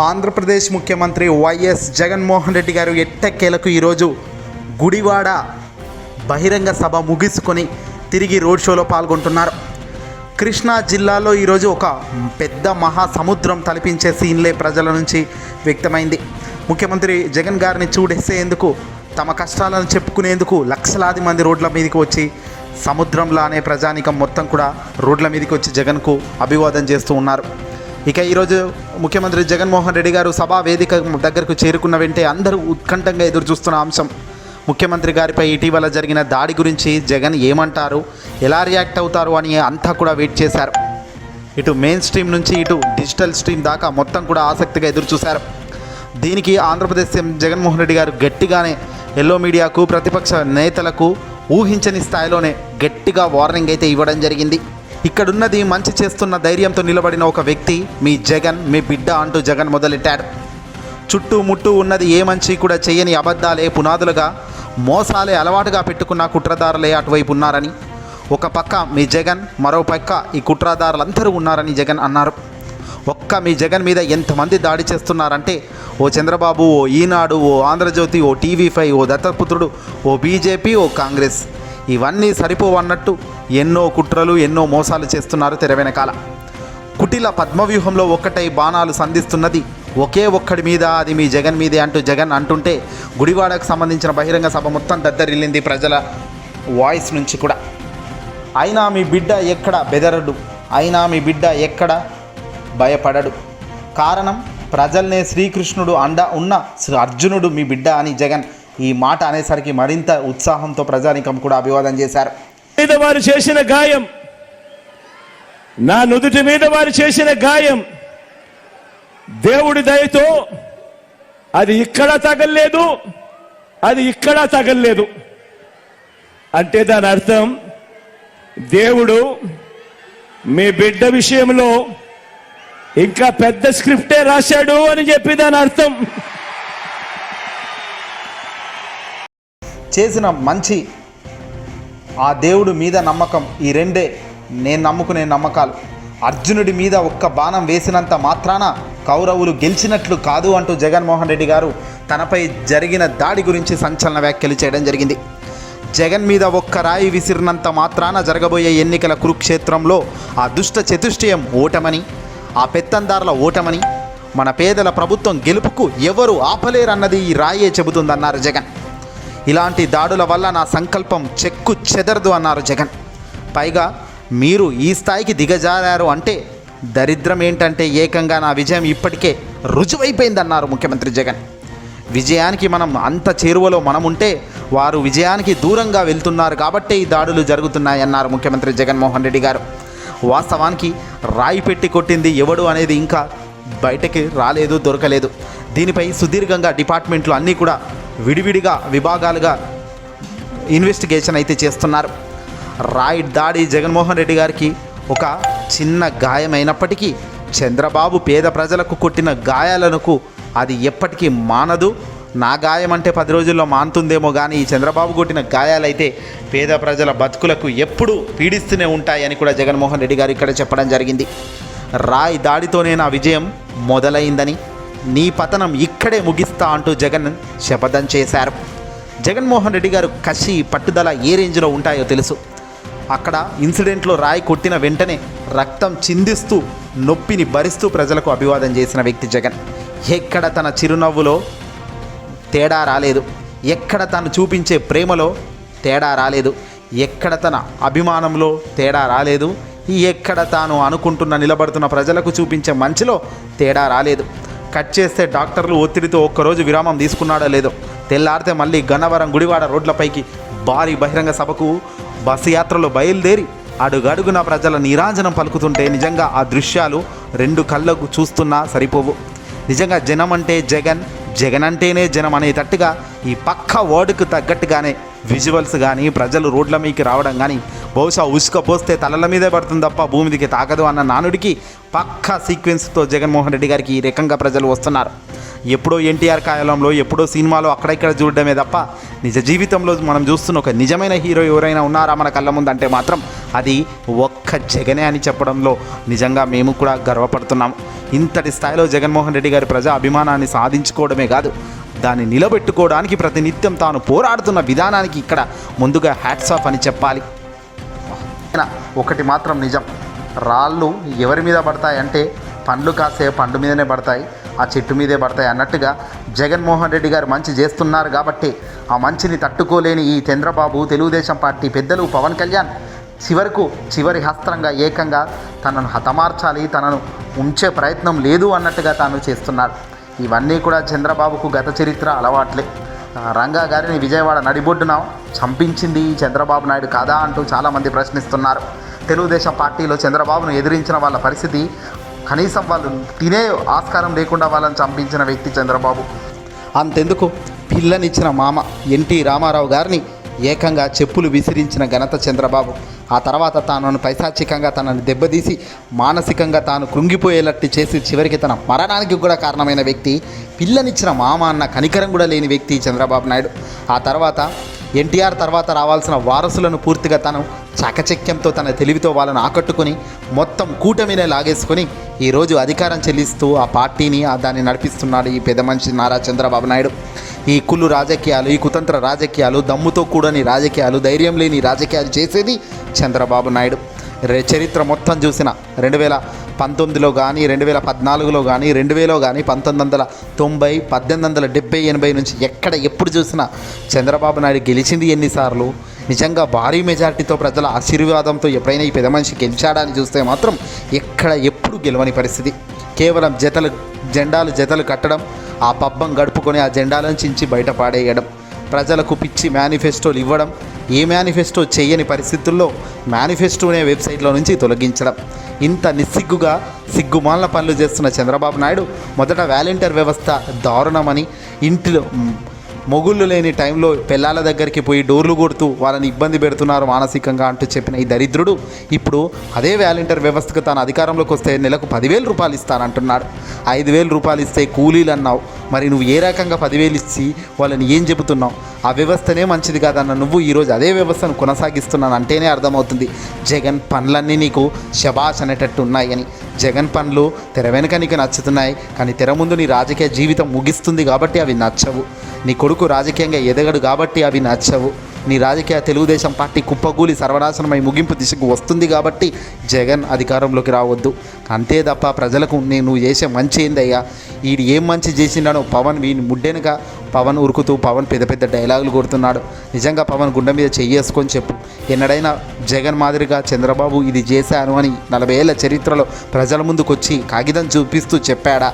ఆంధ్రప్రదేశ్ ముఖ్యమంత్రి వైఎస్ జగన్మోహన్ రెడ్డి గారు ఎట్టకేలకు ఈరోజు గుడివాడ బహిరంగ సభ ముగించుకొని తిరిగి రోడ్ షోలో పాల్గొంటున్నారు. కృష్ణా జిల్లాలో ఈరోజు ఒక పెద్ద మహాసముద్రం తలపించే సీన్లే ప్రజల నుంచి వ్యక్తమైంది. ముఖ్యమంత్రి జగన్ గారిని చూడేసేందుకు, తమ కష్టాలను చెప్పుకునేందుకు లక్షలాది మంది రోడ్ల మీదకి వచ్చి సముద్రంలానే ప్రజానికం మొత్తం కూడా రోడ్ల మీదకి వచ్చి జగన్కు అభివాదం చేస్తూ ఉన్నారు. ఇక ఈరోజు ముఖ్యమంత్రి జగన్మోహన్ రెడ్డి గారు సభా వేదిక దగ్గరకు చేరుకున్న వెంటే అందరూ ఉత్కంఠంగా ఎదురు చూస్తున్న అంశం ముఖ్యమంత్రి గారిపై ఇటీవల జరిగిన దాడి గురించి జగన్ ఏమంటారు, ఎలా రియాక్ట్ అవుతారు అని అంతా కూడా వెయిట్ చేశారు. ఇటు మెయిన్ స్ట్రీమ్ నుంచి ఇటు డిజిటల్ స్ట్రీమ్ దాకా మొత్తం కూడా ఆసక్తిగా ఎదురు చూశారు. దీనికి ఆంధ్రప్రదేశ్ సీఎం జగన్మోహన్ రెడ్డి గారు గట్టిగానే ఎల్లో మీడియాకు, ప్రతిపక్ష నేతలకు ఊహించని స్థాయిలోనే గట్టిగా వార్నింగ్ అయితే ఇవ్వడం జరిగింది. ఇక్కడున్నది మంచి చేస్తున్న ధైర్యంతో నిలబడిన ఒక వ్యక్తి మీ జగన్, మీ బిడ్డ అంటూ జగన్ మొదలెట్టాడు. చుట్టూ ఉన్నది ఏ మంచి కూడా చేయని అబద్ధాలే పునాదులుగా, మోసాలే అలవాటుగా పెట్టుకున్న కుట్రదారులే అటువైపు ఉన్నారని, ఒక పక్క మీ జగన్, మరో పక్క ఈ కుట్రదారులందరూ ఉన్నారని జగన్ అన్నారు. ఒక్క మీ జగన్ మీద ఎంతమంది దాడి చేస్తున్నారంటే ఓ చంద్రబాబు, ఓ ఈనాడు, ఓ ఆంధ్రజ్యోతి, ఓ టీవీ5, ఓ దత్తపుత్రుడు, ఓ బీజేపీ, ఓ కాంగ్రెస్, ఇవన్నీ సరిపోవన్నట్టు ఎన్నో కుట్రలు, ఎన్నో మోసాలు చేస్తున్నారు తెర వెనకాల. కుటిల పద్మవ్యూహంలో ఒక్కటై బాణాలు సంధిస్తున్నది ఒకే ఒక్కడి మీద, అది మీ జగన్ మీదే అంటూ జగన్ అంటుంటే గుడివాడకు సంబంధించిన బహిరంగ సభ మొత్తం దద్దరిల్లింది ప్రజల వాయిస్ నుంచి కూడా. అయినా మీ బిడ్డ ఎక్కడ బెదరడు, అయినా మీ బిడ్డ ఎక్కడ భయపడడు. కారణం ప్రజల్నే శ్రీకృష్ణుడు అండ ఉన్న అర్జునుడు మీ బిడ్డ అని జగన్ ఈ మాట అనేసరికి మరింత ఉత్సాహంతో ప్రజానికం కూడా అభివాదం చేశారు. వారు చేసిన గాయం, నా నుదుటి మీద వారు చేసిన గాయం, దేవుడి దయతో అది ఇక్కడ తగల్లేదు, అది ఇక్కడ తగల్లేదు. అంటే దాని అర్థం దేవుడు మీ బిడ్డ విషయంలో ఇంకా పెద్ద స్క్రిప్టే రాశాడు అని చెప్పి దాని అర్థం. చేసిన మంచి, ఆ దేవుడు మీద నమ్మకం, ఈ రెండే నేను నమ్ముకునే నమ్మకాలు. అర్జునుడి మీద ఒక్క బాణం వేసినంత మాత్రాన కౌరవులు గెలిచినట్లు కాదు అంటూ జగన్మోహన్ రెడ్డి గారు తనపై జరిగిన దాడి గురించి సంచలన వ్యాఖ్యలు చేయడం జరిగింది. జగన్ మీద ఒక్క రాయి విసిరినంత మాత్రాన జరగబోయే ఎన్నికల కురుక్షేత్రంలో ఆ దుష్ట చతుష్టయం ఓటమని, ఆ పెత్తందారుల ఓటమని, మన పేదల ప్రభుత్వం గెలుపుకు ఎవరు ఆపలేరన్నది ఈ రాయే చెబుతుందన్నారు జగన్. ఇలాంటి దాడుల వల్ల నా సంకల్పం చెక్కు చెదరదు అన్నారు జగన్. పైగా మీరు ఈ స్థాయికి దిగజారారు అంటే దరిద్రం ఏంటంటే ఏకంగా నా విజయం ఇప్పటికే రుజువైపోయిందన్నారు ముఖ్యమంత్రి జగన్. విజయానికి మనం అంత చేరువలో మనముంటే వారు విజయానికి దూరంగా వెళ్తున్నారు కాబట్టే ఈ దాడులు జరుగుతున్నాయన్నారు ముఖ్యమంత్రి జగన్మోహన్ రెడ్డి గారు. వాస్తవానికి రాయి పెట్టి కొట్టింది ఎవడు అనేది ఇంకా బయటకి రాలేదు, దొరకలేదు. దీనిపై సుదీర్ఘంగా డిపార్ట్మెంట్లు అన్నీ కూడా విడివిడిగా విభాగాలుగా ఇన్వెస్టిగేషన్ అయితే చేస్తున్నారు. రాయి దాడి జగన్మోహన్ రెడ్డి గారికి ఒక చిన్న గాయమైనప్పటికీ చంద్రబాబు పేద ప్రజలకు కొట్టిన గాయాలకు అది ఎప్పటికీ మానదు. నా గాయం అంటే 10 రోజుల్లో మానుతుందేమో కానీ ఈ చంద్రబాబు కొట్టిన గాయాలైతే పేద ప్రజల బతుకులకు ఎప్పుడూ పీడిస్తూనే ఉంటాయని కూడా జగన్మోహన్ రెడ్డి గారు ఇక్కడ చెప్పడం జరిగింది. రాయి దాడితోనే నా విజయం మొదలైందని, నీ పతనం ఇక్కడే ముగిస్తా అంటూ జగన్ శపథం చేశారు. జగన్మోహన్ రెడ్డి గారు కసి, పట్టుదల ఏ రేంజ్లో ఉంటాయో తెలుసు. అక్కడ ఇన్సిడెంట్లో రాయి కొట్టిన వెంటనే రక్తం చిందిస్తూ, నొప్పిని భరిస్తూ ప్రజలకు అభివాదం చేసిన వ్యక్తి జగన్. ఎక్కడ తన చిరునవ్వులో తేడా రాలేదు, ఎక్కడ తను చూపించే ప్రేమలో తేడా రాలేదు, ఎక్కడ తన అభిమానంలో తేడా రాలేదు, ఎక్కడ తాను అనుకుంటున్న నిలబడుతున్న ప్రజలకు చూపించే మంచిలో తేడా రాలేదు. కట్ చేస్తే డాక్టర్లు ఒత్తిడితో ఒక్కరోజు విరామం తీసుకున్నాడో లేదో, తెల్లారితే మళ్ళీ గన్నవరం గుడివాడ రోడ్లపైకి భారీ బహిరంగ సభకు బస్సు యాత్రలో బయలుదేరి అడుగడుగున ప్రజల నీరాజనం పలుకుతుంటే నిజంగా ఆ దృశ్యాలు 2 కళ్ళకు చూస్తున్నా సరిపోవు. నిజంగా జనం అంటే జగన్, జగన్ అంటేనే జనం అనేటట్టుగా ఈ పక్క వర్డ్కు తగ్గట్టుగానే విజువల్స్ కానీ, ప్రజలు రోడ్ల మీదకి రావడం కానీ, బహుశా ఉసుక పోస్తే తలల మీదే పడుతుంది తప్ప భూమి మీదకి తాకదు అన్న నానుడికి పక్కా సీక్వెన్స్తో జగన్మోహన్ రెడ్డి గారికి ఈ రకంగా ప్రజలు వస్తున్నారు. ఎప్పుడో ఎన్టీఆర్ కాలంలో, ఎప్పుడో సినిమాలో అక్కడిక్కడ చూడడమే తప్ప నిజ జీవితంలో మనం చూస్తున్న ఒక నిజమైన హీరో ఎవరైనా ఉన్నారా మన కళ్ళ ముందు అంటే మాత్రం అది ఒక్క జగనే అని చెప్పడంలో నిజంగా మేము కూడా గర్వపడుతున్నాము. ఇంతటి స్థాయిలో జగన్మోహన్ రెడ్డి గారి ప్రజా అభిమానాన్ని సాధించుకోవడమే కాదు, దాన్ని నిలబెట్టుకోవడానికి ప్రతినిత్యం తాను పోరాడుతున్న విధానానికి ఇక్కడ ముందుగా హ్యాట్స్ ఆఫ్ అని చెప్పాలి. ఒకటి మాత్రం నిజం, రాళ్ళు ఎవరి మీద పడతాయంటే పండ్లు కాసే పండు మీదనే పడతాయి, ఆ చెట్టు మీదే పడతాయి అన్నట్టుగా జగన్మోహన్ రెడ్డి గారు మంచి చేస్తున్నారు కాబట్టి ఆ మంచిని తట్టుకోలేని ఈ చంద్రబాబు, తెలుగుదేశం పార్టీ పెద్దలు, పవన్ కళ్యాణ్ చివరి హస్త్రంగా ఏకంగా తనను హతమార్చాలి, తనను ఉంచే ప్రయత్నం లేదు అన్నట్టుగా తాను చేస్తున్నాడు. ఇవన్నీ కూడా చంద్రబాబుకు గత చరిత్ర అలవాట్లే. రంగా గారిని విజయవాడ నడిబొడ్డున చంపించింది చంద్రబాబు నాయుడు కాదా అంటూ చాలామంది ప్రశ్నిస్తున్నారు. తెలుగుదేశం పార్టీలో చంద్రబాబును ఎదిరించిన వాళ్ళ పరిస్థితి కనీసం వాళ్ళు తినే ఆస్కారం లేకుండా వాళ్ళని చంపించిన వ్యక్తి చంద్రబాబు. అంతెందుకు, పిల్లనిచ్చిన మామ ఎన్టీ రామారావు గారిని ఏకంగా చెప్పులు విసిరించిన ఘనత చంద్రబాబు. ఆ తర్వాత తాను పైశాచికంగా తనను దెబ్బతీసి మానసికంగా తాను కృంగిపోయేటట్టు చేసి చివరికి తన మరణానికి కూడా కారణమైన వ్యక్తి, పిల్లనిచ్చిన మామ అన్న కనికరం కూడా లేని వ్యక్తి చంద్రబాబు నాయుడు. ఆ తర్వాత ఎన్టీఆర్ తర్వాత రావాల్సిన వారసులను పూర్తిగా తను చాకచక్యంతో తన తెలివితో వాళ్ళను ఆకట్టుకొని మొత్తం కూటమినే లాగేసుకొని ఈరోజు అధికారం చెల్లిస్తూ ఆ పార్టీని దాన్ని నడిపిస్తున్నాడు ఈ పెద్ద మనిషి నారా చంద్రబాబు నాయుడు. ఈ కుళ్ళు రాజకీయాలు, ఈ కుతంత్ర రాజకీయాలు, దమ్ముతో కూడని రాజకీయాలు, ధైర్యం లేని రాజకీయాలు చేసేది చంద్రబాబు నాయుడు. చరిత్ర మొత్తం చూసిన 2019లో కానీ, 2014లో కానీ, 2000లో కానీ, 1990, 1870, 80 నుంచి ఎప్పుడు చూసినా చంద్రబాబు నాయుడు గెలిచింది ఎన్నిసార్లు, నిజంగా భారీ మెజార్టీతో ప్రజల ఆశీర్వాదంతో ఎప్పుడైనా ఈ పెద్ద మనిషి గెలిచాడని చూస్తే మాత్రం ఎప్పుడు గెలవని పరిస్థితి. కేవలం జెండాలు కట్టడం, ఆ పబ్బం గడుపుకొని ఆ జెండాలను చించి బయట పాడేయడం, ప్రజలకు పిచ్చి మేనిఫెస్టోలు ఇవ్వడం, ఏ మేనిఫెస్టో చేయని పరిస్థితుల్లో మేనిఫెస్టోనే వెబ్సైట్లో నుంచి తొలగించడం, ఇంత నిస్సిగ్గుగా సిగ్గుమాలిన పనులు చేస్తున్న చంద్రబాబు నాయుడు మొదట వాలంటీర్ వ్యవస్థ దారుణమని, ఇంటిలో మొగుళ్ళు లేని టైంలో పిల్లల దగ్గరికి పోయి డోర్లు కొడుతూ వాళ్ళని ఇబ్బంది పెడుతున్నారు మానసికంగా అంటూ చెప్పిన ఈ దరిద్రుడు ఇప్పుడు అదే వాలంటీర్ వ్యవస్థకు తాను అధికారంలోకి వస్తే నెలకు 10,000 రూపాయలు ఇస్తానంటున్నాడు. 5,000 రూపాయలు ఇస్తే కూలీలు అన్నావు, మరి నువ్వు ఏ రకంగా 10,000 ఇచ్చి వాళ్ళని ఏం చెబుతున్నావు? ఆ వ్యవస్థనే మంచిది కాదన్న నువ్వు ఈరోజు అదే వ్యవస్థను కొనసాగిస్తున్నాను అంటేనే అర్థమవుతుంది జగన్ పనులన్నీ నీకు శబాష్ అనేటట్టు ఉన్నాయని. జగన్ పనులు తెర వెనుక నీకు నచ్చుతున్నాయి, కానీ తెర ముందు నీ రాజకీయ జీవితం ముగిస్తుంది కాబట్టి అవి నచ్చవు. నీ కొడుకు రాజకీయంగా ఎదగడు కాబట్టి అవి నచ్చవు. నీ రాజకీయ తెలుగుదేశం పార్టీ కుప్పగూలి సర్వనాశనమై ముగింపు దిశకు వస్తుంది కాబట్టి జగన్ అధికారంలోకి రావద్దు. అంతే తప్ప ప్రజలకు నువ్వు చేసే మంచి ఏందయ్యా, వీడు ఏం మంచి చేసిండానో వీని ముడ్డెనగా పవన్ ఉరుకుతూ పెద్ద పెద్ద డైలాగులు కొడుతున్నాడు. నిజంగా పవన్ గుండె మీద చెయ్యేసుకొని చెప్పు, ఎన్నడైనా జగన్ మాదిరిగా చంద్రబాబు ఇది చేశాను అని 40 ఏళ్ల చరిత్రలో ప్రజల ముందుకు వచ్చి కాగితం చూపిస్తూ చెప్పాడా?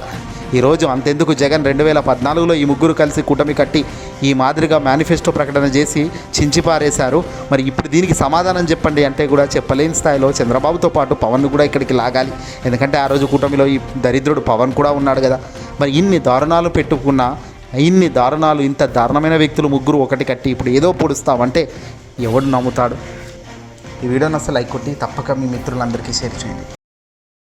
ఈరోజు అంతెందుకు, జగన్ 2014లో ఈ ముగ్గురు కలిసి కూటమి కట్టి ఈ మాదిరిగా మేనిఫెస్టో ప్రకటన చేసి చించిపారేశారు. మరి ఇప్పుడు దీనికి సమాధానం చెప్పండి అంటే కూడా చెప్పలేని స్థాయిలో చంద్రబాబుతో పాటు పవన్ను కూడా ఇక్కడికి లాగాలి. ఎందుకంటే ఆ రోజు కూటమిలో ఈ దరిద్రుడు పవన్ కూడా ఉన్నాడు కదా. మరి ఇన్ని దారుణాలు పెట్టుకున్నా, ఇంత దారుణమైన వ్యక్తులు ముగ్గురు ఒకటి కట్టి ఇప్పుడు ఏదో పొడుస్తామంటే ఎవడు నమ్ముతాడు? ఈ వీడియోని అసలు లైక్ కొట్టి తప్పక మీ మిత్రులందరికీ షేర్ చేయండి.